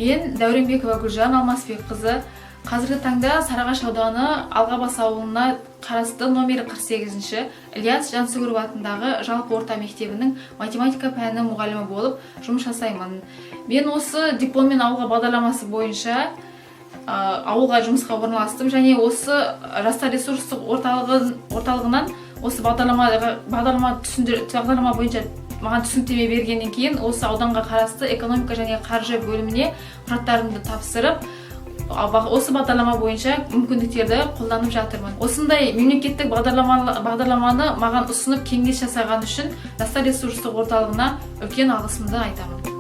Мен Дәуренбекова Гүлжан Алмасбекқызы. Қазіргі таңда Сарыағаш ауданы Алғабас ауылына қарасты номері 48-ші Ильяс Жансүгіров атындағы жалпы орта мектебінің математика пәні мұғалімі болып жұмыс жасаймын. Мен осы дипломмен ауылға бағдарламасы бойынша ауылға жұмысқа орналастым және осы жастар ресурстық орталығынан осы бағдарлама бойынша маған түсініктеме бергеннен кейін осы ауданға қарасты экономика және қаржы бөліміне құжаттарымды тапсырып, осы бағдарлама бойынша мүмкіндіктерді қолданып жатырмын. Осындай мемлекеттік бағдарламаны маған ұсынып кеңес жасаған үшін жастар ресурстық орталығына үлкен алғысымды айтамын.